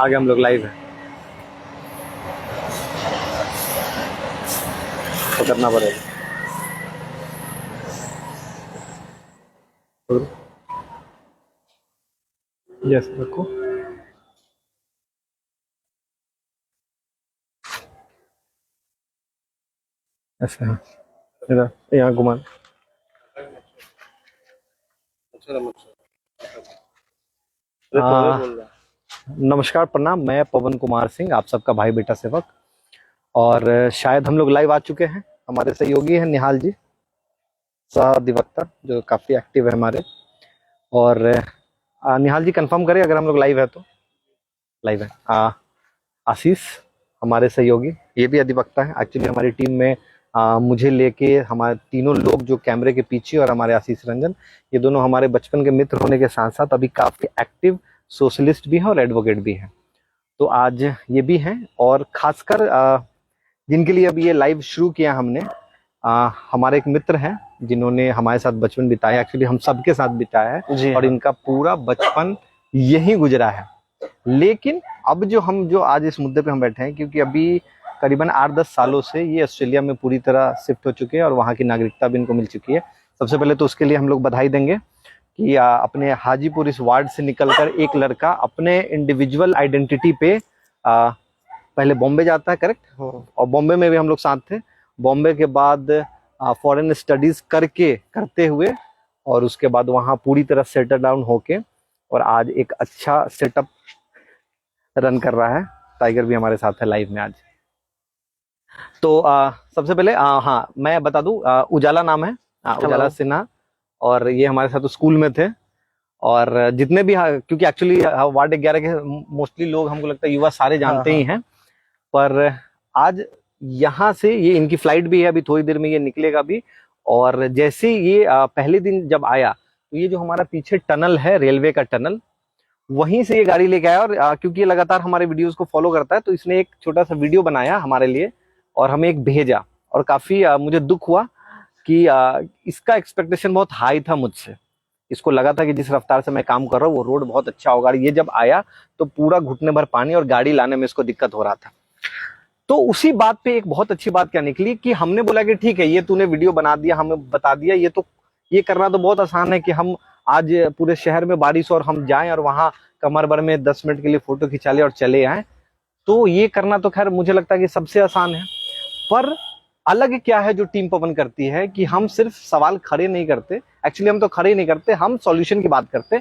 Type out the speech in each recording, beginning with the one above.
आगे हम लोग लाइव है, तो करना पड़ेगा। यस रखो। ऐसे हाँ, इधर यहाँ घुमा। नमस्कार, प्रणाम। मैं पवन कुमार सिंह, आप सबका भाई बेटा सेवक। और शायद हम लोग लाइव आ चुके हैं। हमारे सहयोगी हैं निहाल जी, सह अधिवक्ता, जो काफ़ी एक्टिव है हमारे। और निहाल जी कंफर्म करें अगर हम लोग लाइव है तो। लाइव है। आशीष हमारे सहयोगी, ये भी अधिवक्ता है एक्चुअली हमारी टीम में। मुझे लेके हमारे तीनों लोग जो कैमरे के पीछे, और हमारे आशीष रंजन, ये दोनों हमारे बचपन के मित्र होने के साथ साथ अभी काफ़ी एक्टिव सोशलिस्ट भी हैं और एडवोकेट भी हैं। तो आज ये भी हैं। और खासकर जिनके लिए अभी ये लाइव शुरू किया हमने, हमारे एक मित्र हैं जिन्होंने हमारे साथ बचपन बिताया, एक्चुअली हम सबके साथ बिताया है और इनका पूरा बचपन यही गुजरा है। लेकिन अब जो आज इस मुद्दे पे हम बैठे हैं, क्योंकि अभी करीबन 8-10 सालों से ये ऑस्ट्रेलिया में पूरी तरह शिफ्ट हो चुके हैं और वहाँ की नागरिकता भी इनको मिल चुकी है। सबसे पहले तो उसके लिए हम लोग बधाई देंगे कि अपने हाजीपुर इस वार्ड से निकलकर एक लड़का अपने इंडिविजुअल आइडेंटिटी पे पहले बॉम्बे जाता है, करेक्ट? और बॉम्बे में भी हम लोग साथ थे। बॉम्बे के बाद फॉरेन स्टडीज करते हुए और उसके बाद वहाँ पूरी तरह सेटल डाउन होके और आज एक अच्छा सेटअप रन कर रहा है। टाइगर भी हमारे साथ है लाइव में आज। तो सबसे पहले हाँ मैं बता दूं, उजाला नाम है, उजाला सिन्हा। और ये हमारे साथ स्कूल में थे। और जितने भी क्योंकि एक्चुअली वार्ड 11 के मोस्टली लोग, हमको लगता है युवा सारे जानते ही हैं। पर आज यहाँ से ये इनकी फ्लाइट भी है, अभी थोड़ी देर में ये निकलेगा भी। और जैसे ये पहले दिन जब आया, तो ये जो हमारा पीछे टनल है, रेलवे का टनल, वहीं से ये गाड़ी लेके आया। और क्योंकि ये लगातार हमारे वीडियोस को फॉलो करता है, तो इसने एक छोटा सा वीडियो बनाया हमारे लिए और हमें एक भेजा। और काफी मुझे दुख हुआ कि इसका एक्सपेक्टेशन बहुत हाई था मुझसे। इसको लगा था कि जिस रफ्तार से मैं काम कर रहा हूँ वो रोड बहुत अच्छा होगा। ये जब आया तो पूरा घुटने भर पानी और गाड़ी लाने में इसको दिक्कत हो रहा था। तो उसी बात पे एक बहुत अच्छी बात क्या निकली कि हमने बोला कि ठीक है, ये तूने वीडियो बना दिया, हमें बता दिया, ये करना तो बहुत आसान है कि हम आज पूरे शहर में बारिश और हम जाएं और वहां कमर भर में 10 मिनट के लिए फोटो खिंचा ले और चले आए। तो ये करना तो खैर मुझे लगता है कि सबसे आसान है। पर अलग क्या है जो टीम पवन करती है कि हम सिर्फ सवाल खड़े नहीं करते, एक्चुअली हम तो खड़े ही नहीं करते, हम सॉल्यूशन की बात करते।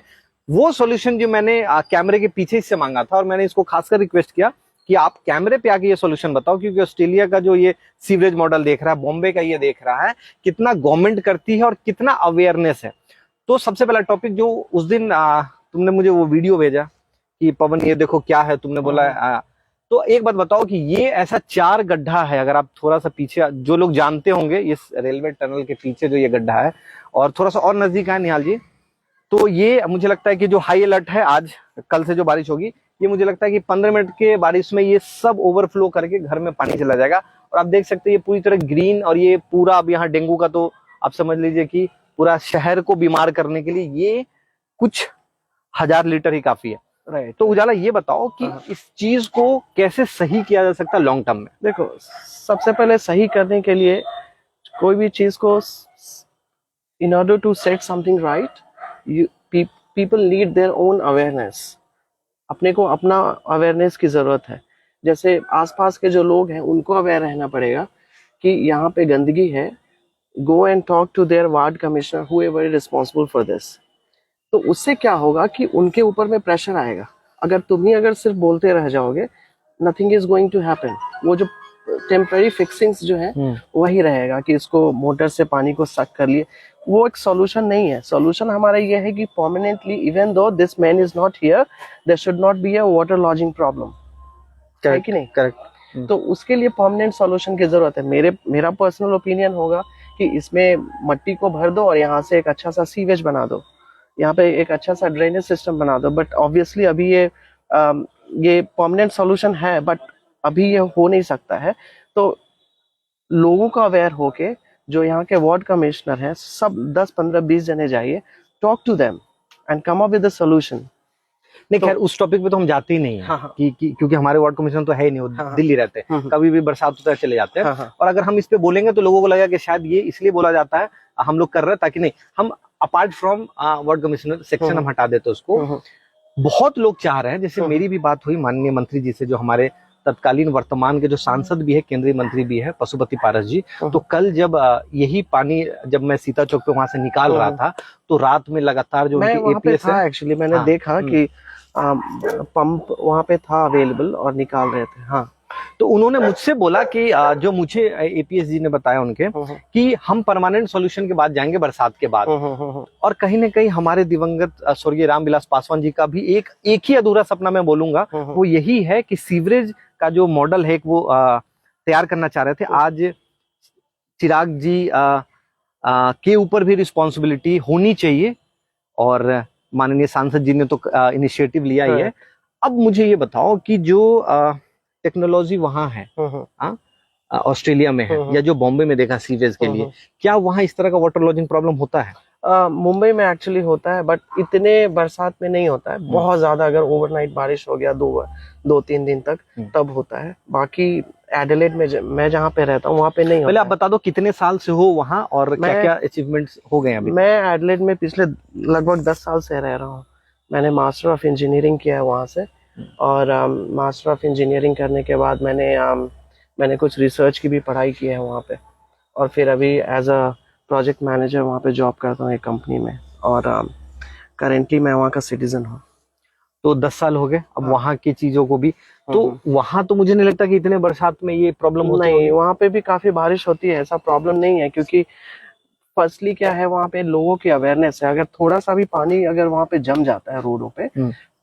वो सॉल्यूशन जो मैंने कैमरे के पीछे इससे मांगा था, और मैंने इसको खासकर रिक्वेस्ट किया कि आप कैमरे पे आके ये सॉल्यूशन बताओ, क्योंकि ऑस्ट्रेलिया का जो ये सीवरेज मॉडल देख रहा है, बॉम्बे का ये देख रहा है, कितना गवर्नमेंट करती है और कितना अवेयरनेस है। तो सबसे पहला टॉपिक जो उस दिन तुमने मुझे वो वीडियो भेजा कि पवन ये देखो क्या है, तुमने बोला तो एक बात बताओ कि ये ऐसा 4 गड्ढा है। अगर आप थोड़ा सा पीछे, जो लोग जानते होंगे, इस रेलवे टनल के पीछे जो ये गड्ढा है और थोड़ा सा और नजदीक है निहाल जी, तो ये मुझे लगता है कि जो हाई अलर्ट है आज, कल से जो बारिश होगी, ये मुझे लगता है कि 15 मिनट के बारिश में ये सब ओवरफ्लो करके घर में पानी चला जाएगा। और आप देख सकते हैं ये पूरी तरह ग्रीन, और ये पूरा अब यहाँ डेंगू का तो आप समझ लीजिए कि पूरा शहर को बीमार करने के लिए ये कुछ 1000 लीटर ही काफी है। राइट। तो उजाला ये बताओ कि इस चीज को कैसे सही किया जा सकता है लॉन्ग टर्म में? देखो, सबसे पहले सही करने के लिए कोई भी चीज को, in order to set something right, people need their own awareness. अपने को अपना अवेयरनेस की जरूरत है। जैसे आसपास के जो लोग हैं उनको अवेयर रहना पड़ेगा कि यहाँ पे गंदगी है। Go and talk to their ward commissioner, whoever is responsible for this. तो उससे क्या होगा कि उनके ऊपर में प्रेशर आएगा। अगर तुम ही अगर सिर्फ बोलते रह जाओगे, nothing is going to happen. वो जो टेम्पररी फिक्सिंग्स जो है वही रहेगा कि इसको मोटर से पानी को सक कर लिए, वो एक सॉल्यूशन नहीं है। सॉल्यूशन हमारा ये है कि permanently, even though this man is not here, there should not be a water logging problem, है कि नहीं? करेक्ट। तो उसके लिए परमानेंट सॉल्यूशन की जरूरत है। मेरा पर्सनल ओपिनियन होगा कि इसमें मट्टी को भर दो और यहाँ से एक अच्छा सा सीवेज बना दो, यहाँ पे एक अच्छा सा ड्रेनेज सिस्टम बना दो। बट ऑब्वियसली अभी ये परमानेंट सॉल्यूशन है, बट अभी ये हो नहीं सकता है। तो लोगों को अवेयर होके, जो यहाँ के वार्ड कमिश्नर हैं, सब 10, 15, 20 जने जाइए, talk to them and come up with a solution. नहीं खैर उस टॉपिक पे तो हम जाते ही नहीं है हाँ, हाँ। क्योंकि हमारे वार्ड कमिश्नर तो है ही नहीं, वो हाँ, हाँ। दिल्ली रहते हैं, कभी भी बरसात होता है चले जाते हैं। हाँ, हाँ। और अगर हम इस पे बोलेंगे तो लोगों को लगेगा कि शायद ये इसलिए बोला जाता है हम लोग कर रहे हैं, ताकि नहीं, हम apart from ward commissioner section हम हटा देते उसको। बहुत लोग चाह रहे हैं, जैसे मेरी भी बात हुई माननीय मंत्री जी से, जो हमारे तत्कालीन वर्तमान के जो सांसद भी है, केंद्रीय मंत्री भी है, पशुपति पारस जी। तो कल जब यही पानी जब मैं सीता चौक पे वहां से निकाल रहा था, तो रात में लगातार जो मैं उनके वहाँ पे एपीएस था है, एक्चुअली, मैंने हाँ, देखा कि पंप वहाँ पे था अवेलेबल और निकाल रहे थे। हाँ, तो उन्होंने मुझसे बोला कि जो मुझे एपीएस जी ने बताया उनके, कि हम परमानेंट सॉल्यूशन के बाद जाएंगे, बरसात के बाद। और कहीं ना कहीं हमारे दिवंगत स्वर्गीय रामविलास पासवान जी का भी एक ही अधूरा सपना मैं बोलूंगा, वो यही है कि सीवरेज का जो मॉडल है वो तैयार करना चाह रहे थे। आज चिराग जी के ऊपर भी रिस्पॉन्सिबिलिटी होनी चाहिए, और माननीय सांसद जी ने तो इनिशिएटिव लिया ही है। अब मुझे ये बताओ कि जो टेक्नोलॉजी वहां है, ऑस्ट्रेलिया में है, या जो बॉम्बे में देखा सीवेज के लिए, क्या वहां इस तरह का वाटर लॉजिंग प्रॉब्लम होता है? मुंबई में एक्चुअली होता है, बट इतने बरसात में नहीं होता है। बहुत ज्यादा अगर ओवरनाइट बारिश हो गया 2-3 दिन तक, तब होता है। बाकी एडिलेड में मैं जहाँ पे रहता हूँ वहाँ पे नहीं होता। पहले आप बता दो कितने साल से हो वहाँ, और क्या क्या अचीवमेंट्स हो गए अभी? मैं एडिलेड में पिछले लगभग 10 साल से रह रहा हूँ। मैंने मास्टर ऑफ इंजीनियरिंग किया है वहाँ से, और मास्टर ऑफ इंजीनियरिंग करने के बाद मैंने कुछ रिसर्च की भी पढ़ाई की है वहाँ पे, और फिर अभी एज अ प्रोजेक्ट मैनेजर वहाँ पे जॉब करता हूँ एक कंपनी में, और करेंटली मैं वहाँ का सिटीजन हूँ। तो 10 साल हो गए अब वहाँ की चीजों को भी, तो वहाँ तो मुझे नहीं लगता कि इतने बरसात में ये प्रॉब्लम होती है। नहीं, वहाँ पे भी काफी बारिश होती है, ऐसा प्रॉब्लम नहीं है। क्योंकि फर्स्टली क्या है, वहाँ पे लोगों की अवेयरनेस है। अगर थोड़ा सा भी पानी अगर वहाँ पे जम जाता है रोडों पे,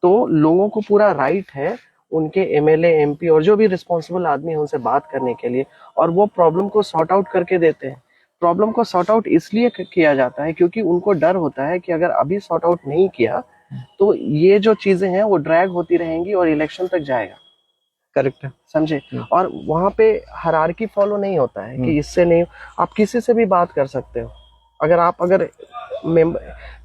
तो लोगों को पूरा राइट है उनके एमएलए एमपी और जो भी रिस्पॉन्सिबल आदमी है उनसे बात करने के लिए, और वो प्रॉब्लम को सॉर्ट आउट करके देते हैं। प्रॉब्लम को सॉर्ट आउट इसलिए किया जाता है क्योंकि उनको डर होता है कि अगर अभी सॉर्ट आउट नहीं किया तो ये जो चीजें हैं वो ड्रैग होती रहेंगी और इलेक्शन तक जाएगा। करेक्ट है, समझे? और वहां पे हायरार्की फॉलो नहीं होता है कि इससे नहीं, आप किसी से भी बात कर सकते हो। अगर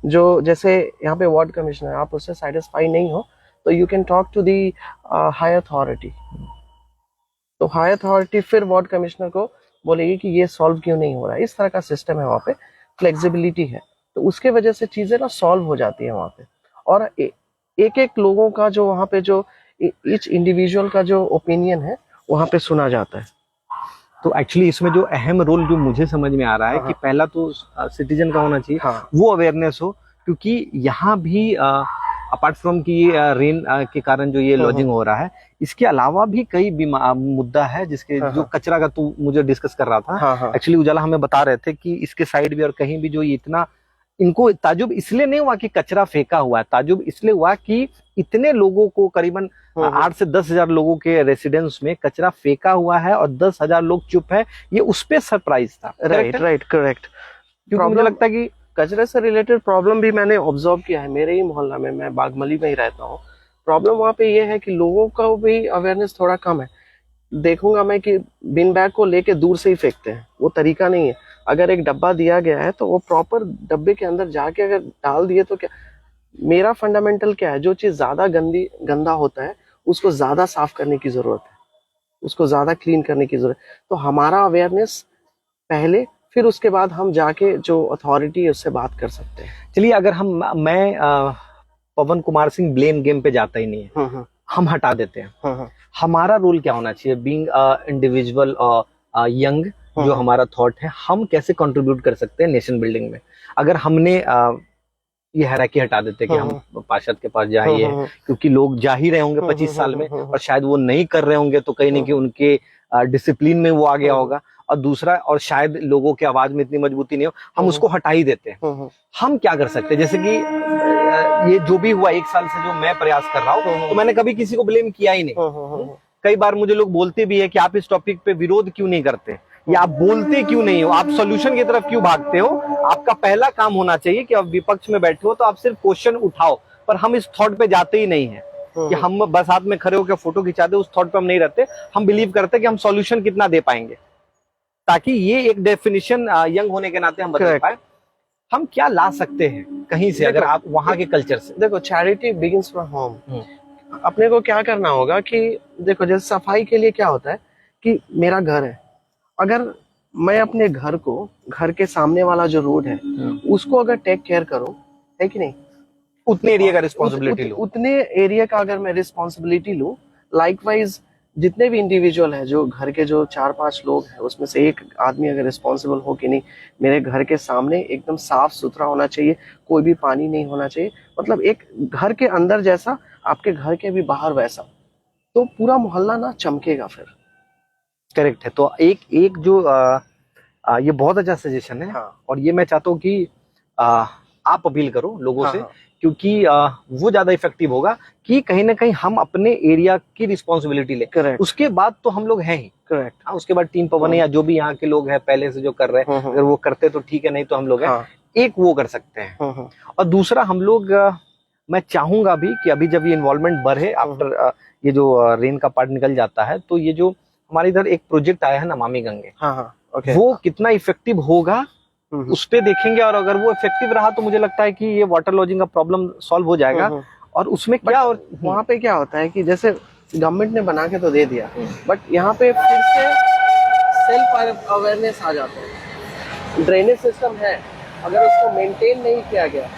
जो जैसे यहाँ पे वार्ड कमिश्नर, आप उससे सेटिस्फाई नहीं हो तो you can talk to the high authority. तो हाई अथॉरिटी फिर वार्ड कमिश्नर को बोलेगी कि ये सॉल्व क्यों नहीं हो रहा है। इस तरह का सिस्टम है वहाँ पे, फ्लेक्सिबिलिटी है, तो उसके वजह से चीजें ना सॉल्व हो जाती है वहाँ पे। और एक एक लोगों का जो वहाँ पे जो ईच इंडिविजुअल का जो ओपिनियन है वहाँ पे सुना जाता है। तो एक्चुअली इसमें जो अहम रोल जो मुझे समझ में आ रहा है कि पहला तो सिटीजन का होना चाहिए, वो अवेयरनेस हो, क्योंकि यहाँ भी अपार्ट फ्रॉम की रेन के कारण जो ये लॉजिंग हो रहा है, इसके अलावा भी कई मुद्दा है जिसके जो कचरा का तू मुझे डिस्कस कर रहा था। एक्चुअली उजाला हमें बता रहे थे कि इसके साइड भी और कहीं भी जो इतना, इनको ताजुब इसलिए नहीं हुआ कि कचरा फेंका हुआ है, ताजुब इसलिए हुआ कि इतने लोगों को, करीबन 8 से 10 हजार लोगों के रेसिडेंस में कचरा फेंका हुआ है और 10,000 लोग चुप है। ये उस पे सरप्राइज था। Right, correct. क्योंकि मुझे लगता है कि कचरे से रिलेटेड प्रॉब्लम भी मैंने ऑब्जर्व किया है मेरे ही मोहल्ला में। मैं बागमली में ही रहता हूँ। प्रॉब्लम वहाँ पे ये है कि लोगों का भी अवेयरनेस थोड़ा कम है। देखूंगा मैं कि बिन बैग को लेके दूर से ही फेंकते हैं, वो तरीका नहीं है। अगर एक डब्बा दिया गया है तो वो प्रॉपर डब्बे के अंदर जाके अगर डाल दिए तो क्या। मेरा फंडामेंटल क्या है, जो चीज ज्यादा गंदा होता है उसको ज्यादा साफ करने की जरूरत है, उसको ज्यादा क्लीन करने की जरूरत है। तो हमारा अवेयरनेस पहले, फिर उसके बाद हम जाके जो अथॉरिटी है उससे बात कर सकते हैं। चलिए, अगर मैं पवन कुमार सिंह ब्लेम गेम पे जाता ही नहीं है, हम हटा देते हैं। हमारा रोल क्या होना चाहिए, बीइंग इंडिविजुअल यंग, जो हमारा थॉट है, हम कैसे कंट्रीब्यूट कर सकते हैं नेशन बिल्डिंग में? अगर हमने ये हैराकी हटा देते कि हम पार्षद के पास जाइए, क्योंकि लोग जा ही रहे होंगे 25 साल में, और शायद वो नहीं कर रहे होंगे तो कहीं ना कहीं उनके डिसिप्लिन में वो आ गया होगा, और दूसरा, और शायद लोगों की आवाज में इतनी मजबूती नहीं हो, हम उसको हटा ही देते हैं। हम क्या कर सकते हैं? जैसे कि ये जो भी हुआ 1 साल से जो मैं प्रयास कर रहा हूँ, तो मैंने कभी किसी को ब्लेम किया ही नहीं। कई बार मुझे लोग बोलते भी है कि आप इस टॉपिक पे विरोध क्यों नहीं करते, या आप बोलते क्यों नहीं हो, आप सॉल्यूशन की तरफ क्यों भागते हो? आपका पहला काम होना चाहिए कि आप विपक्ष में बैठे हो तो आप सिर्फ क्वेश्चन उठाओ, पर हम इस थॉट पे जाते ही नहीं है कि हम बस हाथ में खड़े होकर फोटो खिंचा दे, उस थॉट पे हम नहीं रहते। हम बिलीव करते हैं कि हम सॉल्यूशन कितना दे पाएंगे, ताकि ये एक डेफिनेशन यंग होने के नाते हम बता पाए हम क्या ला सकते हैं। कहीं से, अगर आप वहाँ के कल्चर से? देखो, चैरिटी बिगिंस फ्रॉम होम। अपने को क्या करना होगा कि देखो, जैसे सफाई के लिए क्या होता है कि मेरा घर है, अगर मैं अपने घर को, घर के सामने वाला जो रोड है उसको अगर टेक केयर करूं, है कि नहीं, उतने एरिया का रिस्पॉन्सिबिलिटी लो। उतने एरिया का अगर मैं रिस्पॉन्सिबिलिटी लूं, लाइकवाइज जितने भी इंडिविजुअल हैं, जो घर के जो 4-5 लोग हैं, उसमें से एक आदमी अगर रिस्पॉन्सिबल हो कि नहीं, मेरे घर के सामने एकदम साफ सुथरा होना चाहिए, कोई भी पानी नहीं होना चाहिए, मतलब एक घर के अंदर जैसा आपके घर के भी बाहर वैसा, तो पूरा मोहल्ला ना चमकेगा फिर। करेक्ट है। तो एक जो ये बहुत अच्छा सजेशन है। हाँ। और ये मैं चाहता हूँ कि आप अपील करो लोगों हाँ, से, हाँ। क्योंकि वो ज्यादा इफेक्टिव होगा कि कहीं ना कहीं हम अपने एरिया की रिस्पॉन्सिबिलिटी ले। करेक्ट, उसके बाद तो हम लोग हैं ही। करेक्ट। हाँ, उसके बाद टीम पवन या जो भी यहाँ के लोग हैं पहले से जो कर रहे हैं, अगर वो करते तो ठीक है, नहीं तो हम लोग हैं। हाँ। एक वो कर सकते हैं। और दूसरा हम लोग, मैं चाहूंगा भी कि अभी जब ये इन्वॉल्वमेंट बढ़े, आफ्टर ये जो रेन का पार्ट निकल जाता है, तो ये जो हमारे इधर एक प्रोजेक्ट आया है नमामि गंगे, हाँ, हाँ, ओके, वो कितना इफेक्टिव होगा उस पे देखेंगे। और अगर वो इफेक्टिव रहा तो मुझे लगता है कि ये वाटर लॉजिंग का प्रॉब्लम सॉल्व हो जाएगा। और उसमें क्या, और वहाँ पे क्या होता है कि जैसे गवर्नमेंट ने बना के तो दे दिया, बट यहाँ पे फिर से सेल्फ अवेयरनेस आ जाता है। ड्रेनेज सिस्टम है, अगर उसको मेंटेन नहीं किया गया,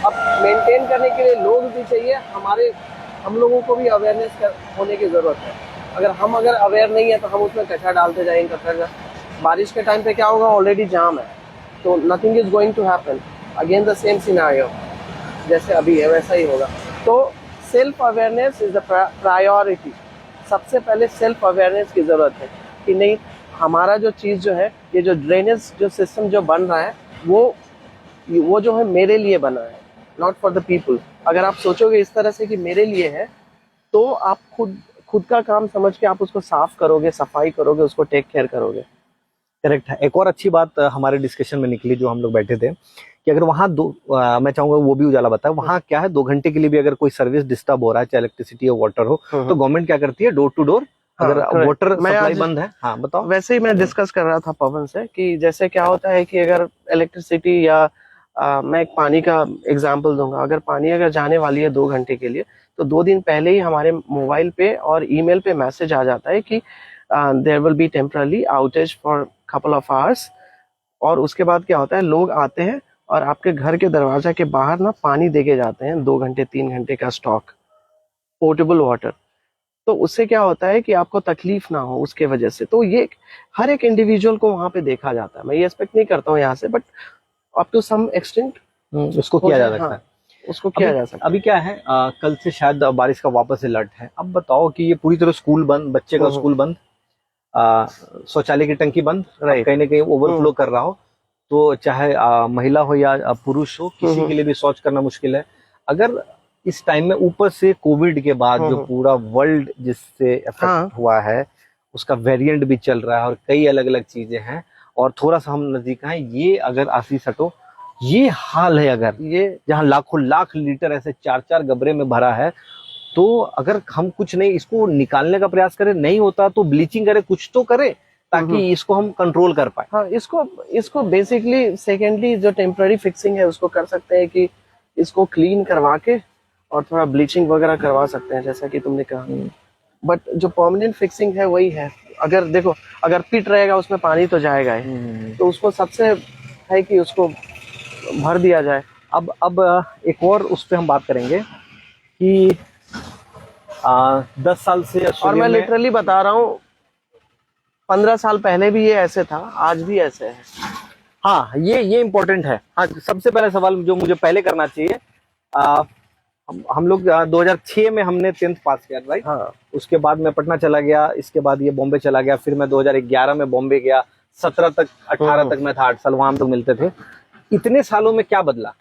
अब मेंटेन करने के लिए लोग भी चाहिए, हम लोगों को भी अवेयरनेस होने की जरूरत है। अगर अवेयर नहीं है तो हम उसमें कचरा डालते जाएंगे, कचरा, बारिश के टाइम पे क्या होगा, ऑलरेडी जाम है, तो nothing is going to happen, again the same scenario, जैसे अभी है वैसा ही होगा। तो self awareness is the priority. सबसे पहले सेल्फ अवेयरनेस की जरूरत है कि नहीं, हमारा जो चीज जो है, ये जो ड्रेनेज जो सिस्टम जो बन रहा है, वो जो है मेरे लिए बना है, नॉट फॉर द पीपल। अगर आप सोचोगे इस तरह से कि मेरे लिए है, तो आप खुद का काम समझ के आप उसको साफ करोगे, सफाई करोगे, उसको टेक केयर करोगे। करेक्ट है। एक और अच्छी बात हमारे डिस्कशन में निकली, जो हम लोग बैठे थे, कि अगर वहाँ मैं चाहूंगा वो भी उजाला बताए, वहाँ क्या है, 2 घंटे के लिए भी अगर कोई सर्विस डिस्टर्ब हो रहा है, चाहे इलेक्ट्रिसिटी हो, वाटर हो, तो गवर्नमेंट क्या करती है, डोर टू डोर, अगर वाटर सप्लाई बंद है। हाँ, बताओ। वैसे ही मैं डिस्कस कर रहा था पवन से कि जैसे क्या होता है कि अगर इलेक्ट्रिसिटी या मैं एक पानी का एग्जांपल दूंगा, अगर पानी अगर जाने वाली है 2 घंटे के लिए, तो 2 दिन पहले ही हमारे मोबाइल पे और ईमेल पे मैसेज आ जाता है कि there will be temporary outage for couple of hours. और उसके बाद क्या होता है, लोग आते हैं और आपके घर के दरवाजा के बाहर ना पानी देके जाते हैं, 2 घंटे 3 घंटे का स्टॉक, पोर्टेबल वाटर। तो उससे क्या होता है कि आपको तकलीफ ना हो उसके वजह से। तो ये हर एक इंडिविजुअल को वहां पे देखा जाता है। मैं ये एक्सपेक्ट नहीं करता हूँ यहाँ से, but up to some extent उसको किया जा सकता है। उसको किया जा सकता है। अभी क्या है, कल से शायद बारिश का वापस अलर्ट है। अब बताओ कि ये पूरी तरह स्कूल बंद, बच्चे का स्कूल बंद, शौचालय की टंकी बंद, कहीं ना कहीं ओवरफ्लो कर रहा हो, तो चाहे महिला हो या पुरुष हो, किसी के लिए भी शौच करना मुश्किल है। अगर इस टाइम में ऊपर से कोविड के बाद जो पूरा वर्ल्ड जिससे इफेक्ट हुआ है, उसका वेरिएंट भी चल रहा है और कई अलग अलग चीजें हैं, और थोड़ा सा हम नजदीक हैं, ये अगर आशीष हटो, ये हाल है, अगर ये जहाँ लाखों लाख लीटर ऐसे 4-4 गबरे में भरा है, तो अगर हम कुछ नहीं इसको निकालने का प्रयास करें, नहीं होता तो ब्लीचिंग करे, कुछ तो करे, ताकि इसको हम कंट्रोल कर पाए। हाँ, इसको बेसिकली सेकेंडली जो टेम्पररी फिक्सिंग है उसको कर सकते हैं कि इसको क्लीन करवा के और थोड़ा ब्लीचिंग वगैरह करवा सकते हैं, जैसा कि तुमने कहा। बट जो परमानेंट फिक्सिंग है वही है। अगर देखो, अगर पिट रहेगा उसमें पानी तो जाएगा ही, तो उसको सबसे है कि उसको भर दिया जाए। अब एक और उस पर हम बात करेंगे कि 10 साल से, और मैं लिटरली बता रहा हूँ, 15 साल पहले भी ये ऐसे था, आज भी ऐसे है। हाँ, ये इम्पोर्टेंट है। हाँ, सबसे पहला सवाल जो मुझे पहले करना चाहिए, हम लोग 2006 में हमने 10th पास किया, राइट? हाँ। उसके बाद मैं पटना चला गया, इसके बाद ये बॉम्बे चला गया, फिर मैं 2011 में बॉम्बे गया, 17 तक 18 तक मैं था, 8 साल वहां हम लोग मिलते थे। इतने सालों में क्या बदला?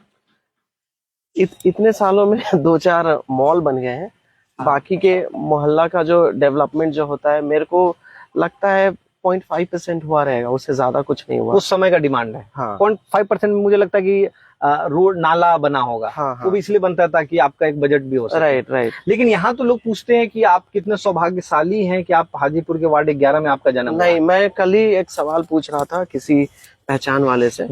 इतने सालों में 2-4 मॉल बन गए हैं। बाकी के मोहल्ला का जो डेवलपमेंट जो होता है, मेरे को लगता है 0.5% हुआ रहेगा, उससे ज्यादा कुछ नहीं हुआ। उस समय का डिमांड है। हाँ। 0.5% में मुझे लगता है कि रोड नाला बना होगा। हाँ। वो भी इसलिए बनता था कि आपका एक बजट भी हो सके। राइट। लेकिन यहाँ तो लोग पूछते हैं कि आप कितने सौभाग्यशाली हैं कि आप हाजीपुर के वार्ड 11 में आपका जन्म नहीं, मैं कल ही एक सवाल पूछ रहा था किसी पहचान वाले से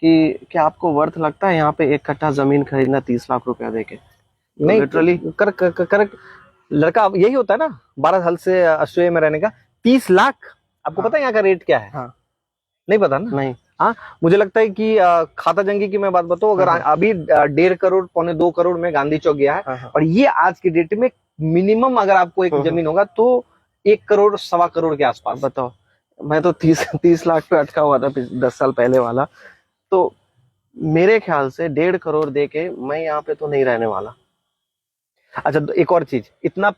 कि क्या आपको वर्थ लगता है यहाँ पे 1 कट्ठा जमीन खरीदना 30 लाख रुपया देके? नहीं लिटरली करेक्ट। लड़का अब यही होता है ना, 12 साल से ऑस्ट्रेलिया में रहने का, 30 लाख। आपको हाँ। पता है यहाँ का रेट क्या है? हाँ। नहीं पता ना। नहीं। हाँ, मुझे लगता है कि खाता जंगी की मैं बात बताऊं, अगर हाँ। अभी 1.5 करोड़ 1.25 करोड़ में गांधी चौक गया है, हाँ। और ये आज की डेट में मिनिमम अगर आपको एक जमीन होगा तो 1 करोड़ 1.25 करोड़ के आसपास। बताओ, मैं तो 30 लाख पे अटका हुआ था 10 साल पहले वाला। तो मेरे ख्याल से 1.5 करोड़ दे के मैं यहाँ पे तो नहीं रहने वाला। अच्छा, तो एक और चीज, इतना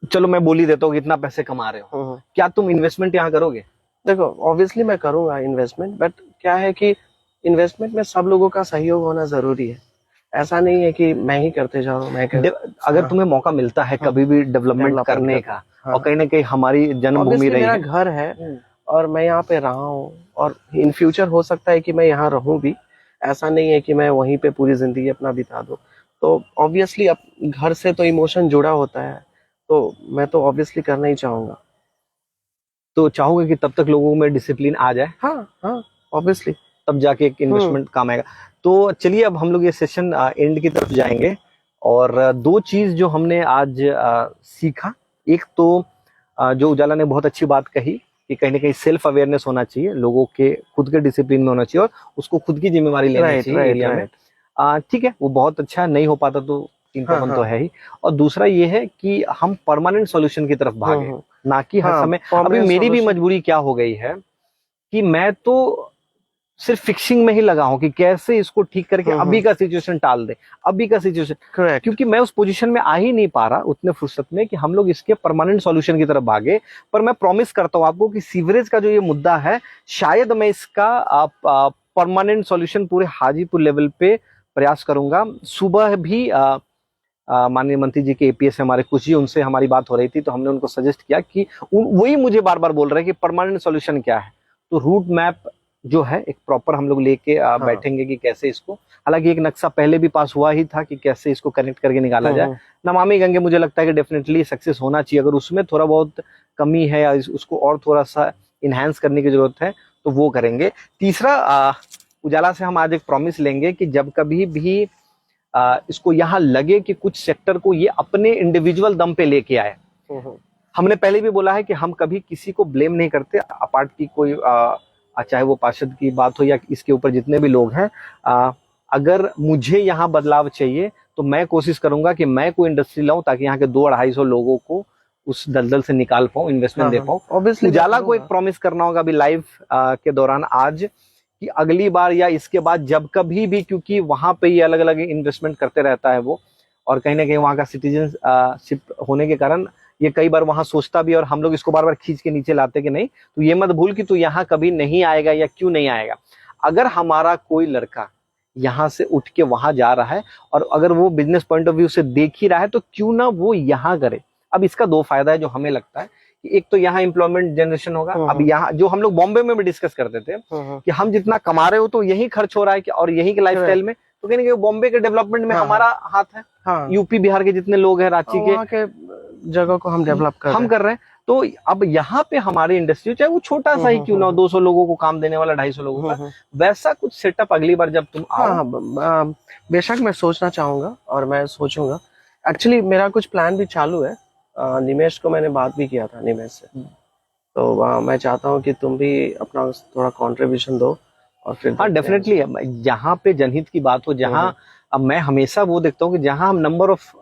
चलो मैं बोल ही देता हूँ कि इतना पैसे कमा रहे हो, क्या तुम इन्वेस्टमेंट यहाँ करोगे? देखो, ऑब्वियसली मैं करूंगा इन्वेस्टमेंट, बट क्या है कि इन्वेस्टमेंट में सब लोगों का सहयोग होना जरूरी है। ऐसा नहीं है कि मैं ही करते जा रहा हूँ। अगर तुम्हें मौका मिलता है कभी भी डेवलपमेंट करने का, हाँ। और कहीं ना कहीं हमारी जन्मभूमि रही मेरा है, घर है और मैं यहाँ पे रहा हूँ, और इन फ्यूचर हो सकता है कि मैं यहाँ रहूँ भी। ऐसा नहीं है कि मैं वहीं पे पूरी जिंदगी अपना बिता दूँ। तो ऑब्वियसली अब घर से तो इमोशन जुड़ा होता है, तो मैं तो ऑब्वियसली करना ही चाहूंगा। तो चाहोगे कि तब तक लोगों में डिसिप्लिन आ जाए, हाँ हाँ, ऑब्वियसली, तब जाके एक इन्वेस्टमेंट काम आएगा। तो चलिए अब हम लोग ये सेशन एंड की तरफ जाएंगे, और दो चीज जो हमने आज सीखा, एक तो जो उजाला ने बहुत अच्छी बात कही कि कहीं ना कहीं सेल्फ अवेयरनेस होना चाहिए, लोगों के खुद के डिसिप्लिन में होना चाहिए, और उसको खुद की जिम्मेवारी लेनी चाहिए एरिया में। ठीक है, वो बहुत अच्छा, नहीं हो पाता तो 3 पवन तो है ही। और दूसरा ये है कि हम परमानेंट सॉल्यूशन की तरफ भागे, ना कि हर समय। अभी मेरी भी मजबूरी क्या हो गई है कि मैं तो सिर्फ फिक्सिंग में ही लगा हूं कि कैसे इसको ठीक करके अभी का सिचुएशन टाल दे, अभी का सिचुएशन। करेक्ट। क्योंकि मैं उस पोजीशन में आ ही नहीं पा रहा उतने फुर्सत में कि हम लोग इसके परमानेंट सॉल्यूशन की तरफ भागे। पर मैं प्रॉमिस करता हूं आपको कि सीवरेज का जो ये मुद्दा है, शायद मैं इसका परमानेंट सॉल्यूशन पूरे हाजीपुर लेवल पे प्रयास करूंगा। सुबह भी माननीय मंत्री जी के एपीएस हमारे कुछ ही, उनसे हमारी बात हो रही थी, तो हमने उनको सजेस्ट किया कि वही मुझे बार बार बोल रहे हैं कि परमानेंट सॉल्यूशन क्या है। तो रूट मैप जो है एक प्रॉपर हम लोग लेके बैठेंगे कि कैसे इसको, हालांकि एक नक्शा पहले भी पास हुआ ही था कि कैसे इसको कनेक्ट करके निकाला जाए। नमामि गंगे मुझे लगता है कि डेफिनेटली सक्सेस होना चाहिए। अगर उसमें थोड़ा बहुत कमी है या उसको और थोड़ा सा इनहेंस करने की जरूरत है तो वो करेंगे। तीसरा, उजाला से हम आज एक प्रॉमिस लेंगे कि जब कभी भी इसको यहाँ लगे कि कुछ सेक्टर को ये अपने इंडिविजुअल दम पे लेके आए, हमने पहले भी बोला है कि हम कभी किसी को ब्लेम नहीं करते, अपार्ट की कोई चाहे वो पार्षद की बात हो या इसके ऊपर जितने भी लोग हैं। अगर मुझे यहाँ बदलाव चाहिए तो मैं कोशिश करूंगा कि मैं कोई इंडस्ट्री लाऊं ताकि यहाँ के 200-250 लोगों को उस दलदल से निकाल पाऊं, इन्वेस्टमेंट दे पाऊं। उजाला को एक प्रॉमिस करना होगा अभी लाइव के दौरान आज, कि अगली बार या इसके बाद जब कभी भी, क्योंकि वहां पे ये अलग अलग इन्वेस्टमेंट करते रहता है वो, और कहीं ना कहीं वहां का सिटीजनशिप होने के कारण ये कई बार वहां सोचता भी, और हम लोग इसको बार बार खींच के नीचे लाते कि नहीं, तो ये मत भूल कि तू यहाँ कभी नहीं आएगा या क्यों नहीं आएगा। अगर हमारा कोई लड़का यहाँ से उठ के वहां जा रहा है और अगर वो बिजनेस पॉइंट ऑफ व्यू से देख ही रहा है तो क्यों ना वो यहाँ करे। अब इसका 2 फायदा है जो हमें लगता है कि एक तो यहाँ एम्प्लॉयमेंट जनरेशन होगा। अब यहाँ जो हम लोग बॉम्बे में भी डिस्कस करते थे कि हम जितना कमा रहे हो तो यही खर्च हो रहा है और यही के लाइफस्टाइल में, तो कहीं ना कहीं बॉम्बे के डेवलपमेंट में हमारा हाथ है। यूपी बिहार के जितने लोग हैं, रांची के जगह को हम डेवलप कर रहे हैं। तो अब यहाँ पे हमारी इंडस्ट्री, चाहे वो छोटा सा ही क्यों ना, 200 लोगों को काम देने वाला, 250 लोगों का, वैसा कुछ सेटअप अगली बार जब तुम आओ। बेशक मैं सोचना चाहूंगा और मैं सोचूंगा। एक्चुअली मेरा कुछ प्लान भी चालू है। निमेश को मैंने बात भी किया था, निमेश से, तो मैं चाहता हूँ कि तुम भी अपना थोड़ा कंट्रीब्यूशन दो और फिर। हाँ डेफिनेटली, जहाँ पे जनहित की बात हो, जहाँ अब मैं हमेशा वो देखता हूँ कि जहाँ हम नंबर ऑफ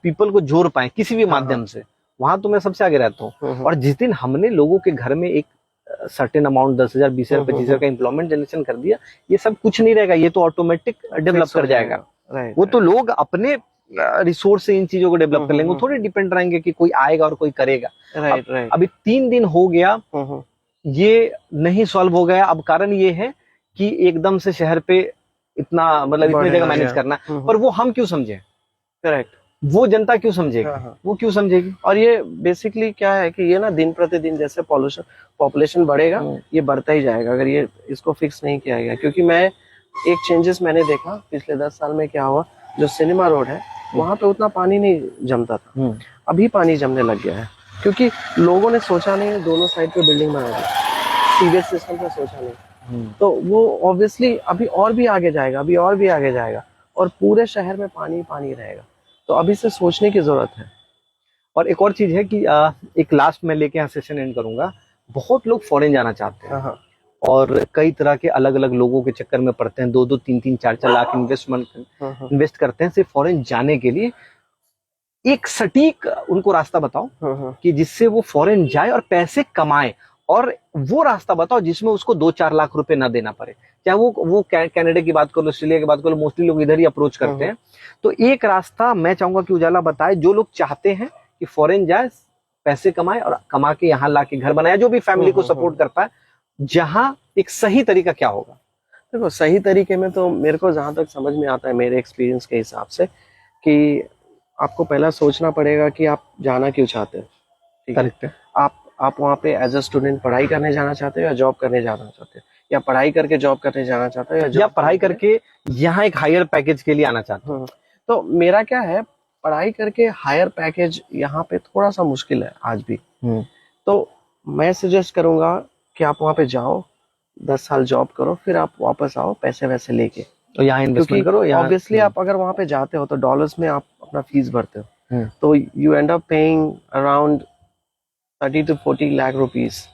पीपल को जोड़ पाए किसी भी माध्यम से, वहां तो मैं सबसे आगे रहता हूँ। और जिस दिन हमने लोगों के घर में एक सर्टेन अमाउंट 10,000, 20,000, 25,000 का एम्प्लॉयमेंट जनरेशन कर दिया, ये सब कुछ नहीं रहेगा, ये तो ऑटोमेटिक डेवलप कर जाएगा। वो तो लोग अपने रिसोर्स से इन चीजों को डेवलप कर लेंगे, थोड़े डिपेंड रहेंगे कि कोई आएगा और कोई करेगा। अभी 3 दिन हो गया, ये नहीं सॉल्व हो गया। अब कारण ये है कि एकदम से शहर पे इतना, मतलब इतनी जगह मैनेज करना, पर वो हम क्यों समझे? करेक्ट, वो जनता क्यों समझेगी? वो क्यों समझेगी? और ये बेसिकली क्या है कि ये ना दिन प्रतिदिन जैसे पॉपुलेशन बढ़ेगा, ये बढ़ता ही जाएगा अगर ये इसको फिक्स नहीं किया गया। क्योंकि मैं एक चेंजेस मैंने देखा पिछले 10 साल में, क्या हुआ, जो सिनेमा रोड है वहां पे उतना पानी नहीं जमता था, अभी पानी जमने लग गया है, क्योंकि लोगों ने सोचा नहीं, दोनों साइड पे बिल्डिंग बना दी, सीवेज सिस्टम का सोचा नहीं। तो वो ऑब्वियसली अभी और भी आगे जाएगा, अभी और भी आगे जाएगा, और पूरे शहर में पानी पानी रहेगा। तो अभी से सोचने की जरूरत है। और एक और चीज है कि एक लास्ट में लेके यहाँ सेशन एंड करूंगा। बहुत लोग फॉरेन जाना चाहते हैं हाँ और कई तरह के अलग अलग लोगों के चक्कर में पड़ते हैं, 2-2 3-3 4-4 लाख हाँ इन्वेस्ट करते हैं सिर्फ फॉरेन जाने के लिए। एक सटीक उनको रास्ता बताओ हाँ कि जिससे वो फॉरेन जाए और पैसे कमाए, और वो रास्ता बताओ जिसमें उसको 2-4 लाख रुपए ना देना पड़े। चाहे वो कनाडा की बात करो, ऑस्ट्रेलिया की बात करो, मोस्टली लोग इधर ही अप्रोच करते हैं। तो एक रास्ता मैं चाहूंगा कि उजाला बताए, जो लोग चाहते हैं कि फॉरेन जाए, पैसे कमाए और कमा के यहाँ ला के घर बनाए, जो भी फैमिली को सपोर्ट कर पाए, जहां एक सही तरीका क्या होगा? देखो, सही तरीके में तो मेरे को जहां तक समझ में आता है मेरे एक्सपीरियंस के हिसाब से, कि आपको पहला सोचना पड़ेगा कि आप जाना क्यों चाहते हो। ठीक है, करेक्ट है। आप वहाँ पे एज अ स्टूडेंट पढ़ाई करने जाना चाहते हो, या जॉब करने जाना चाहते हो, या पढ़ाई करके जॉब करने जाना चाहते हो, या job पढ़ाई करके यहाँ एक हायर पैकेज के लिए आना चाहते हैं? तो मेरा क्या है, पढ़ाई करके हायर पैकेज यहाँ पे थोड़ा सा मुश्किल है आज भी। तो मैं सजेस्ट करूंगा कि आप वहाँ पे जाओ, 10 साल जॉब करो, फिर आप वापस आओ पैसे वैसे लेके। तो यहाँ इन्वेस्टमेंट करो। ऑब्वियसली आप अगर वहाँ पे जाते हो तो डॉलर्स में आप अपना फीस भरते हो, तो you and up paying around 30 to 40 lakh rupees.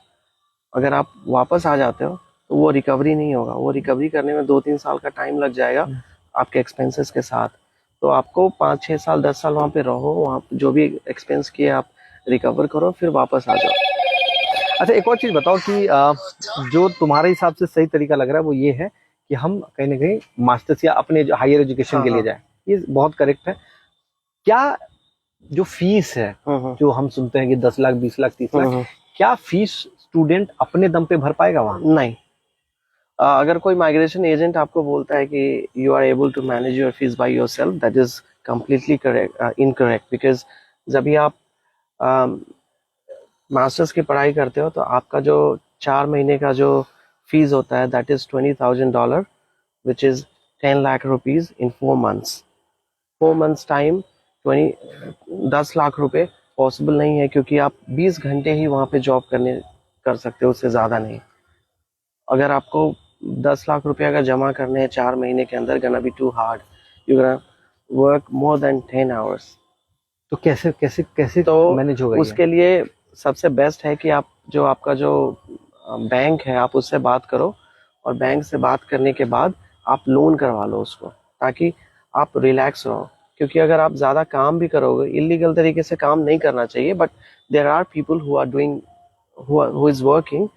अगर आप वापस आ जाते हो तो वो रिकवरी नहीं होगा, वो रिकवरी करने में 2-3 साल का टाइम लग जाएगा आपके एक्सपेंसेस के साथ। तो आपको 5-6 साल 10 साल वहाँ पे रहो, वहाँ जो भी एक्सपेंस किए आप रिकवर करो, फिर वापस आ जाओ। अच्छा, एक और चीज बताओ कि जो तुम्हारे हिसाब से सही तरीका लग रहा है वो ये है कि हम कहीं ना कहीं मास्टर्स या अपने हायर एजुकेशन के लिए जाए, ये बहुत करेक्ट है। क्या जो फीस है, जो हम सुनते हैं कि 10 लाख 20 लाख 30 लाख, क्या फीस स्टूडेंट अपने दम पे भर पाएगा वहाँ? नहीं। अगर कोई माइग्रेशन एजेंट आपको बोलता है कि you are able to manage your fees by yourself, that is completely correct, incorrect. Because जब भी आप मास्टर्स की पढ़ाई करते हो तो आपका जो 4 महीने का जो फीस होता है, that is $20,000, which is 10 lakh rupees in 4 months। 4 months time 10 lakh रुपए पॉसिबल नहीं है, क्योंकि आप 20 घंटे ही वहाँ पे जॉब कर सकते हो, उससे ज़्यादा नहीं। अगर आपको 10 लाख रुपए अगर जमा करने हैं 4 महीने के अंदर, gonna be too hard, you're gonna work more than 10 hours। तो कैसे कैसे कैसे तो मैनेज होगा? उसके लिए सबसे बेस्ट है कि आप जो आपका जो बैंक है, आप उससे बात करो, और बैंक से बात करने के बाद आप लोन करवा लो उसको, ताकि आप रिलैक्स रहो। क्योंकि अगर आप ज़्यादा काम भी करोगे, इलीगल तरीके से काम नहीं करना चाहिए, but there are people who are doing, who is working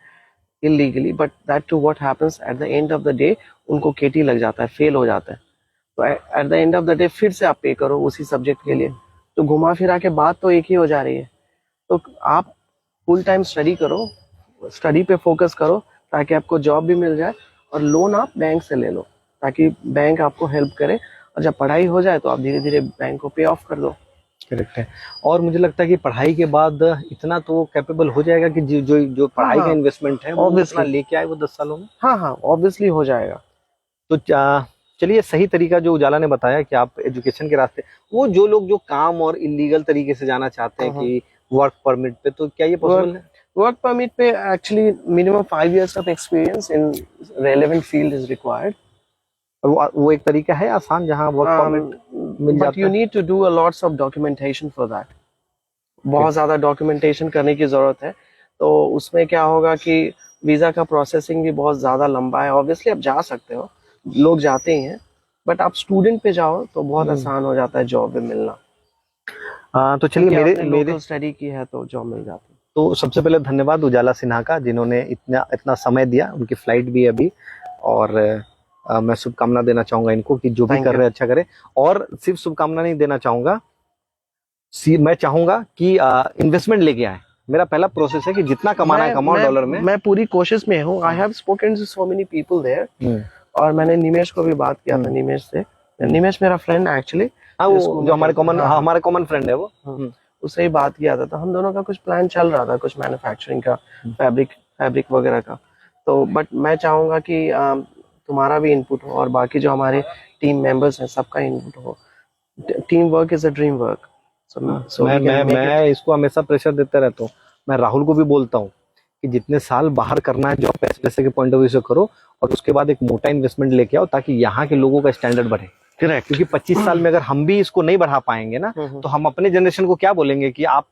illegally, but that too what happens at the end of the day, उनको केटी लग जाता है, फेल हो जाता है। तो at the end of the day फिर से आप पे करो उसी सब्जेक्ट के लिए। तो घुमा फिरा के बात तो एक ही हो जा रही है। तो आप फुल टाइम स्टडी करो, स्टडी पे फोकस करो, ताकि आपको जॉब भी मिल जाए, और लोन आप बैंक से ले लो, ताकि बैंक आपको हेल्प करे, और जब पढ़ाई हो जाए तो आप धीरे धीरे बैंक को पे ऑफ कर दो। करेक्ट है। और मुझे लगता है कि पढ़ाई के बाद इतना तो कैपेबल हो जाएगा कि जो पढ़ाई का इन्वेस्टमेंट है वो अपना लेके आए वो 10 सालों में। हाँ, ऑब्वियसली हो जाएगा। तो चलिए, सही तरीका जो उजाला ने बताया कि आप एजुकेशन के रास्ते, वो जो लोग जो काम और इलीगल तरीके से जाना चाहते हैं कि वर्क परमिट पे, तो क्या ये पॉसिबल है? वर्क परमिट पे actually minimum 5 years of experience in relevant field is required. वो एक तरीका है आसान जहाँ वर्क परमिट मिल जाता है। But you need to do a lots of documentation for that. बहुत ज्यादा डॉक्यूमेंटेशन करने की जरूरत है। तो उसमें क्या होगा कि वीजा का प्रोसेसिंग भी बहुत ज्यादा लंबा है। ऑब्वियसली आप जा सकते हो, लोग जाते ही हैं, बट आप स्टूडेंट पे जाओ तो बहुत आसान हो जाता है जॉब में मिलना। तो चलिए, मेरे स्टडी की है तो जॉब मिल जाती है। तो सबसे पहले धन्यवाद उजाला सिन्हा का, जिन्होंने इतना समय दिया। उनकी फ्लाइट भी है अभी, और मैं शुभकामना देना चाहूंगा इनको कि जो भी कर रहे हैं अच्छा करे। और सिर्फ शुभकामना नहीं देना चाहूंगा, मैं चाहूंगा कि इन्वेस्टमेंट लेके आए। मेरा पहला प्रोसेस है कि जितना कमाना है कमाओ डॉलर में। मैं पूरी कोशिश में हूँ। I have spoken to so many people there, और मैंने निमेश को भी बात किया था। निमेश मेरा फ्रेंड है एक्चुअली। वो जो हमारे कॉमन फ्रेंड है, वो उससे ही बात किया था। तो हम दोनों का कुछ प्लान चल रहा था, कुछ मैन्युफैक्चरिंग का, फैब्रिक वगैरह का। तो बट मैं चाहूंगा कि तुम्हारा भी इनपुट हो, और बाकी जो हमारे टीम मेंबर्स हैं सबका इनपुट हो। Team work is a dream work. मैं इसको हमेशा प्रेशर देता रहता हूँ। मैं राहुल को भी बोलता हूँ कि जितने साल बाहर करना है जॉब, पैसे के पॉइंट ऑफ व्यू से करो, और उसके बाद एक मोटा इन्वेस्टमेंट लेके आओ ताकि यहाँ के लोगों का स्टैंडर्ड बढ़े। करेक्ट। क्योंकि 25 साल में अगर हम भी इसको नहीं बढ़ा पाएंगे ना, तो हम अपने जनरेशन को क्या बोलेंगे कि आप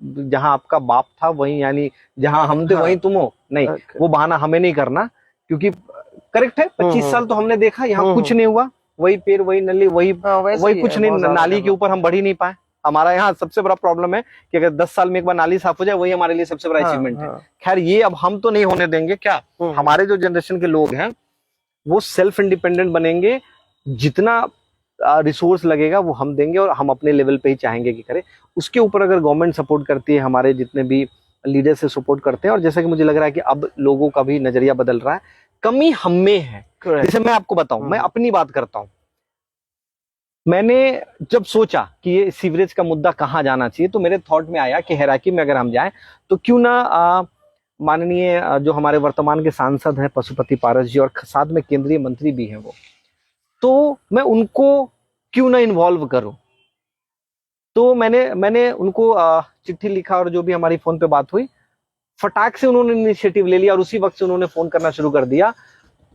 जहां आपका बाप था वहीं, यानी जहां हम थे वहीं तुम हो। नहीं, वो बहाना हमें नहीं करना, क्योंकि करेक्ट है, 25 साल तो हमने देखा यहाँ कुछ नहीं हुआ, वही पेड़ वही नली वही वही कुछ नहीं, नाली के ऊपर हम बढ़ ही नहीं पाए। हमारा यहाँ सबसे बड़ा प्रॉब्लम है कि अगर 10 साल में एक बार नाली साफ हो जाए, वही हमारे लिए सबसे बड़ा अचीवमेंट है। खैर, ये अब हम तो नहीं होने देंगे। क्या हमारे जो जनरेशन के लोग हैं वो सेल्फ इंडिपेंडेंट बनेंगे, जितना रिसोर्स लगेगा वो हम देंगे, और हम अपने लेवल पे ही चाहेंगे कि करें। उसके ऊपर अगर गवर्नमेंट सपोर्ट करती है, हमारे जितने भी लीडर से सपोर्ट करते हैं, और जैसा कि मुझे लग रहा है कि अब लोगों का भी नजरिया बदल रहा है। कमी हम में है। जैसे मैं आपको बताऊं, मैं अपनी बात करता हूं। मैंने जब सोचा कि ये सीवरेज का मुद्दा कहाँ जाना चाहिए, तो मेरे थॉट में आया कि हैराकी में अगर हम जाएं तो क्यों ना माननीय जो हमारे वर्तमान के सांसद हैं पशुपति पारस जी, और साथ में केंद्रीय मंत्री भी हैं वो, तो मैं उनको क्यों ना इन्वॉल्व करूं। तो मैंने उनको चिट्ठी लिखा, और जो भी हमारी फोन पे बात हुई, फटाक से उन्होंने इनिशिएटिव ले लिया, और उसी वक्त से उन्होंने फोन करना शुरू कर दिया।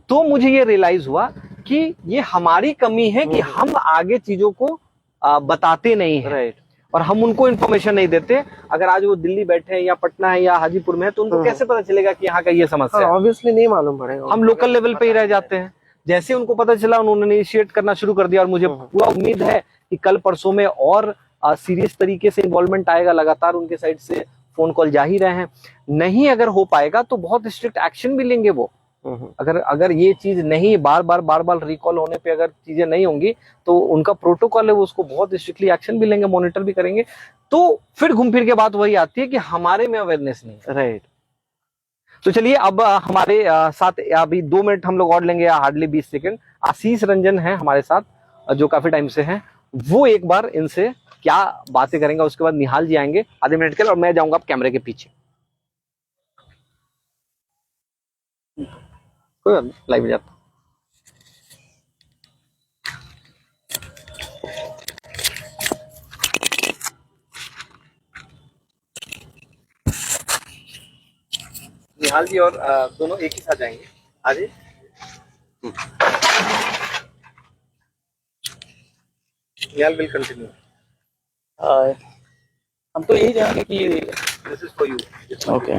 तो मुझे ये रियलाइज हुआ कि ये हमारी कमी है कि हम आगे चीजों को बताते नहीं हैं, राइट, और हम उनको इन्फॉर्मेशन नहीं देते। अगर आज वो दिल्ली बैठे हैं या पटना है या हाजीपुर में है, तो उनको कैसे पता चलेगा कि यहाँ का ये समस्या है? ऑब्वियसली नहीं मालूम पड़ेगा। हम लोकल लेवल पे ही रह जाते हैं। जैसे उनको पता चला, उन्होंने इनिशिएट करना शुरू कर दिया, और मुझे पूरा उम्मीद है कि कल परसों में और सीरियस तरीके से इन्वॉल्वमेंट आएगा। लगातार उनके साइड से फोन कॉल जा ही रहे हैं। नहीं अगर हो पाएगा तो बहुत स्ट्रिक्ट एक्शन भी लेंगे वो। अगर ये चीज नहीं बार बार रिकॉल होने पे अगर चीजें नहीं होंगी, तो उनका प्रोटोकॉल है, वो उसको बहुत स्ट्रिक्टली एक्शन भी लेंगे, मॉनिटर भी करेंगे। तो फिर घूम फिर के बात वही आती है कि हमारे में अवेयरनेस नहीं, राइट। तो चलिए, अब हमारे साथ अभी 2 मिनट हम लोग और लेंगे, या हार्डली 20 सेकंड। आशीष रंजन है हमारे साथ, जो काफी टाइम से हैं। वो एक बार इनसे क्या बातें करेंगे, उसके बाद निहाल जी आएंगे आधे मिनट के लिए, और मैं जाऊंगा आप कैमरे के पीछे। लाइव जाता। निहाल जी और दोनों एक ही साथ जाएंगे। आगे निहाल विल कंटिन्यू। हम तो यही चाहेंगे कि this is for you. Okay,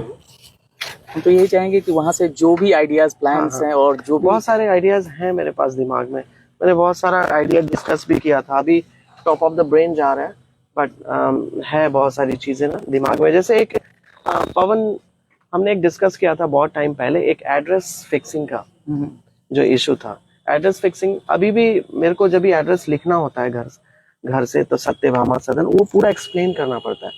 हम तो यही चाहेंगे कि वहाँ से जो भी आइडियाज प्लान्स हैं, और जो भी बहुत सारे आइडियाज हैं मेरे पास दिमाग में। मैंने बहुत सारा आइडिया डिस्कस भी किया था, अभी टॉप ऑफ द ब्रेन जा रहा है, बट है बहुत सारी चीजें ना दिमाग में। जैसे एक पवन, हमने एक डिस्कस किया था बहुत टाइम पहले, एक एड्रेस फिक्सिंग का जो इशू था। एड्रेस फिक्सिंग अभी भी मेरे को जब भी एड्रेस लिखना होता है घर से, तो सत्यभामा सदन वो पूरा एक्सप्लेन करना पड़ता है,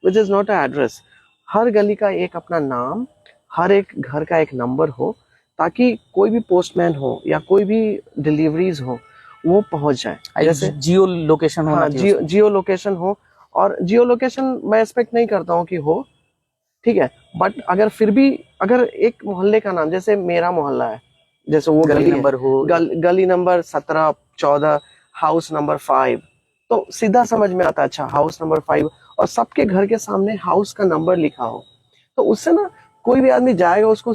which is not a address. हर गली का एक अपना नाम, हर एक घर का एक नंबर हो, ताकि कोई भी पोस्टमैन हो या कोई भी डिलीवरीज हो वो पहुंच जाए। जैसे जियो लोकेशन होना चाहिए, जियो लोकेशन हो। और जियो लोकेशन मैं एक्सपेक्ट नहीं करता हूँ कि हो, ठीक है, बट अगर फिर भी अगर एक मोहल्ले का नाम, जैसे मेरा मोहल्ला है, जैसे वो गली नंबर हो, गली नंबर 17, 14, हाउस नंबर 5, तो सीधा समझ में आता है, अच्छा हाउस नंबर 5, और सबके घर के सामने हाउस का नंबर लिखा हो, तो उससे ना कोई भी आदमी जाएगा, उसको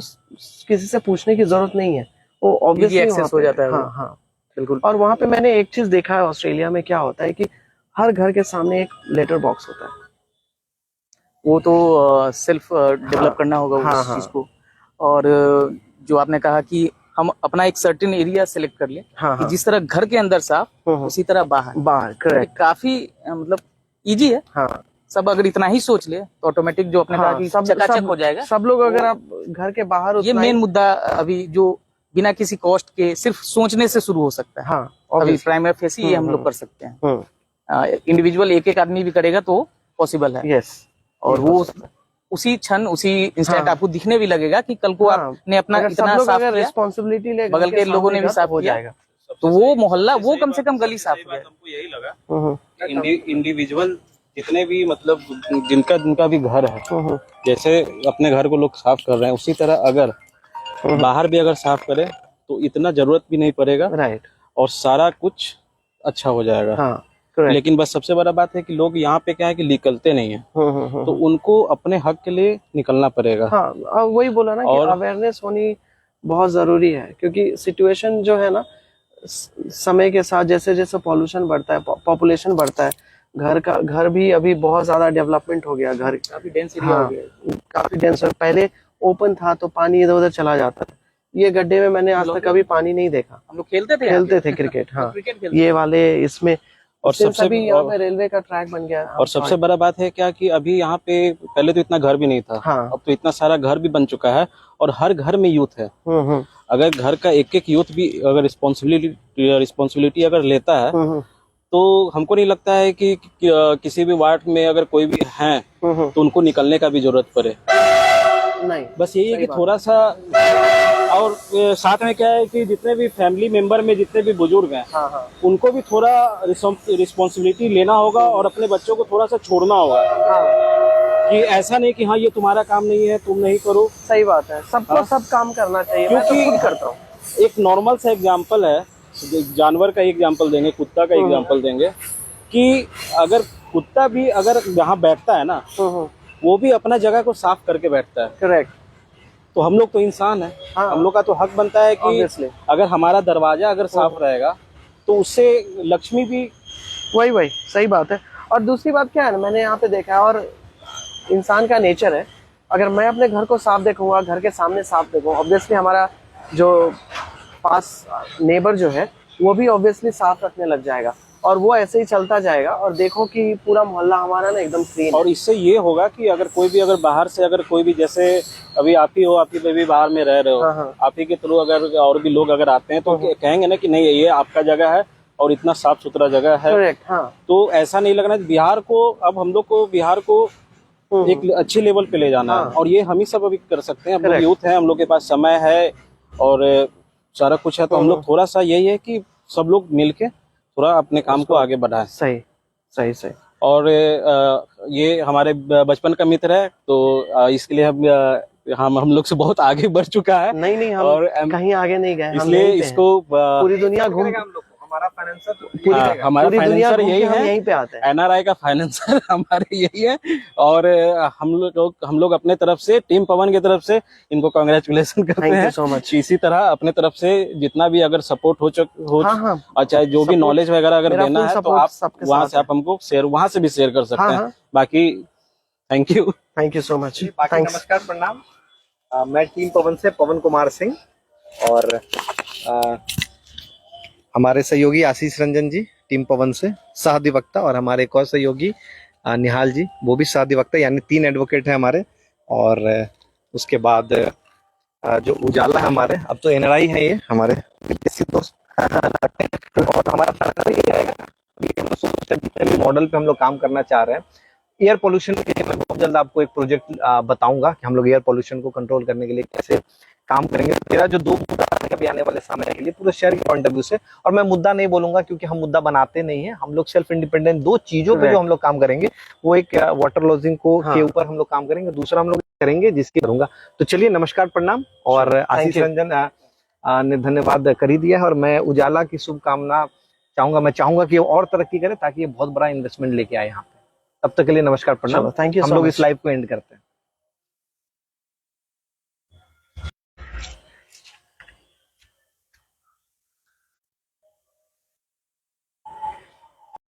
किसी से पूछने की जरूरत नहीं है, वो ऑब्वियसली एक्सेस हो जाता है। हाँ, बिल्कुल। और वहां पे मैंने एक चीज देखा है, ऑस्ट्रेलिया में क्या होता है कि हर घर के सामने एक लेटर बॉक्स होता है। वो तो सेल्फ डेवलप करना होगा उस चीज को। और जो आपने कहा कि हम अपना एक सर्टेन एरिया सेलेक्ट कर लें, कि जिस तरह घर के अंदर साफ उसी तरह बाहर, करेक्ट। काफी मतलब इजी है। सब अगर इतना ही सोच ले तो ऑटोमेटिक जो आपने कहा कि चकाचक हो जाएगा। सब लोग अगर आप घर के बाहर, ये मेन मुद्दा अभी जो बिना किसी कॉस्ट के सिर्फ सोचने से शुरू हो सकता है। अभी प्राइमरी फेस ही हम लोग कर सकते हैं। इंडिविजुअल एक आदमी भी करेगा तो पॉसिबल है। यस। और वो उसी क्षण उसी इंस्टेंट आपको दिखने भी लगेगा कि कल को आपने अपना इतना साफ किया, रिस्पॉन्सिबिलिटी ले, बगल के लोगों ने भी साफ हो जाएगा, तो वो मोहल्ला, वो कम से कम गली साफ हो जाएगा। हमको यही लगा इंडिविजुअल जितने भी मतलब जिनका भी घर है, जैसे अपने घर को लोग साफ कर रहे हैं, उसी तरह अगर बाहर भी अगर साफ करें तो इतना जरूरत भी नहीं पड़ेगा, राइट, और सारा कुछ अच्छा हो जाएगा। Correct. लेकिन बस सबसे बड़ा बात है कि लोग यहाँ पे क्या है कि निकलते नहीं है, तो उनको अपने हक के लिए निकलना पड़ेगा। हाँ, अब वही बोला ना कि और अवेयरनेस होनी बहुत जरूरी है, क्योंकि सिचुएशन जो है ना, समय के साथ जैसे जैसे पॉल्यूशन बढ़ता है, पॉपुलेशन बढ़ता है, घर भी अभी बहुत ज्यादा डेवलपमेंट हो गया, घर काफी डेंस एरिया हो हाँ, गया। काफी डेंस। पहले ओपन था तो पानी इधर उधर चला जाता था, ये गड्ढे में मैंने आज तक कभी पानी नहीं देखा। हम लोग खेलते थे यहाँ पे। क्रिकेट, हाँ, क्रिकेट खेलते ये वाले इसमें। और सबसे अभी यहाँ पे रेलवे का ट्रैक बन गया। और सबसे बड़ा बात है क्या कि अभी यहाँ पे पहले तो इतना घर भी नहीं था, हाँ। अब तो इतना सारा घर भी बन चुका है और हर घर में यूथ है। अगर घर का एक एक यूथ भी अगर रिस्पॉन्सिबिलिटी अगर लेता है तो हमको नहीं लगता है कि किसी भी वार्ड में अगर कोई भी है तो उनको निकलने का भी जरूरत पड़े। नहीं, बस यही है कि थोड़ा सा, और साथ में क्या है कि जितने भी फैमिली मेंबर में जितने भी बुजुर्ग हैं, हाँ, उनको भी थोड़ा रिस्पॉन्सिबिलिटी लेना होगा और अपने बच्चों को थोड़ा सा छोड़ना होगा कि ऐसा नहीं कि हाँ ये तुम्हारा काम नहीं है, तुम नहीं करो। सही बात है, सबको सब काम करना चाहिए। मैं तो खुद करता हूँ। एक नॉर्मल सा एग्जाम्पल है, जानवर का एग्जाम्पल देंगे, कुत्ता का एग्जाम्पल देंगे कि अगर कुत्ता भी अगर यहाँ बैठता है ना, वो भी अपना जगह को साफ करके बैठता है। करेक्ट। तो हम लोग तो इंसान है, हाँ, हम लोग का तो हक बनता है कि Obviously. अगर हमारा दरवाजा अगर साफ रहेगा तो उससे लक्ष्मी भी। वही सही बात है। और दूसरी बात क्या है ना, मैंने यहाँ पे देखा है, और इंसान का नेचर है, अगर मैं अपने घर को साफ देखूंगा, घर के सामने साफ देखूंगा, ऑब्वियसली हमारा जो पास नेबर जो है वो भी ऑब्वियसली साफ रखने लग जाएगा, और वो ऐसे ही चलता जाएगा, और देखो कि पूरा मोहल्ला हमारा ना एकदम क्लीन। और इससे ये होगा कि अगर कोई भी अगर बाहर से अगर कोई भी, जैसे अभी आप ही हो, आप ही भी बाहर में रह रहे हो, हाँ। आप ही के थ्रू अगर और भी लोग अगर आते हैं तो कहेंगे ना कि नहीं ये आपका जगह है और इतना साफ सुथरा जगह है। करेक्ट, हाँ। तो ऐसा नहीं लगना, बिहार को अब हम लोग को बिहार को एक अच्छी लेवल पे ले जाना है, और ये हम ही सब अभी कर सकते हैं। हम लोग यूथ हैं, हम लोग के पास समय है और सारा कुछ है, तो हम लोग थोड़ा सा यही है कि सब लोग मिलके थोड़ा अपने काम को आगे बढ़ाएं। सही। और ये हमारे बचपन का मित्र है, तो इसके लिए हम लोग से बहुत आगे बढ़ चुका है। नहीं, हम और कहीं आगे नहीं गए, इसलिए इसको पूरी दुनिया घूम, हमारा फाइनेंसर हमारा फाइनेंसर यही है, यहीं पे आते हैं। एनआरआई का फाइनेंसर हमारे यही है। और हम लोग अपने तरफ से, टीम पवन की तरफ से इनको कांग्रेचुलेशन करते हैं। Thank you so much. इसी तरह अपने तरफ से जितना भी अगर सपोर्ट हो हाँ, और चाहे जो भी नॉलेज वगैरह अगर देना है तो आप वहाँ से आप हमको वहाँ से भी शेयर कर सकते हैं। बाकी थैंक यू सो मच। नमस्कार, प्रणाम। मैं टीम पवन से पवन कुमार सिंह, और हमारे सहयोगी आशीष रंजन जी टीम पवन से सह अधिवक्ता, और हमारे एक और सहयोगी निहाल जी, वो भी सह अधिवक्ता, यानी 3 एडवोकेट है हमारे। और उसके बाद जो उजाला है हमारे, अब तो एनआरआई है ये हमारे दोस्त, और हमारा ये रहेगा मॉडल पे हम लोग काम करना चाह रहे हैं। एयर पोल्यूशन के लिए मैं बहुत जल्द आपको एक प्रोजेक्ट बताऊंगा कि हम लोग एयर पोल्यूशन को कंट्रोल करने के लिए कैसे काम करेंगे। मेरा जो 2 मुद्दा अभी आने वाले समय के लिए पूरे शहर के पॉइंट ऑफ व्यू से, और मैं मुद्दा नहीं बोलूंगा क्योंकि हम मुद्दा बनाते नहीं है, हम लोग सेल्फ इंडिपेंडेंट 2 चीजों पे जो हम लोग काम करेंगे, वो एक वाटर लॉजिंग को के ऊपर हम लोग काम करेंगे, दूसरा हम लोग करेंगे जिसकी करूंगा। तो चलिए, नमस्कार, प्रणाम। और आशीष रंजन ने धन्यवाद कर ही दिया है, और मैं उजाला की शुभकामना चाहूंगा, मैं चाहूंगा कि वो और तरक्की करे ताकि ये बहुत बड़ा इन्वेस्टमेंट लेके आए यहाँ पे। तब तक के लिए नमस्कार, प्रणाम। Thank you. हम लोग इस लाइव को एंड करते हैं।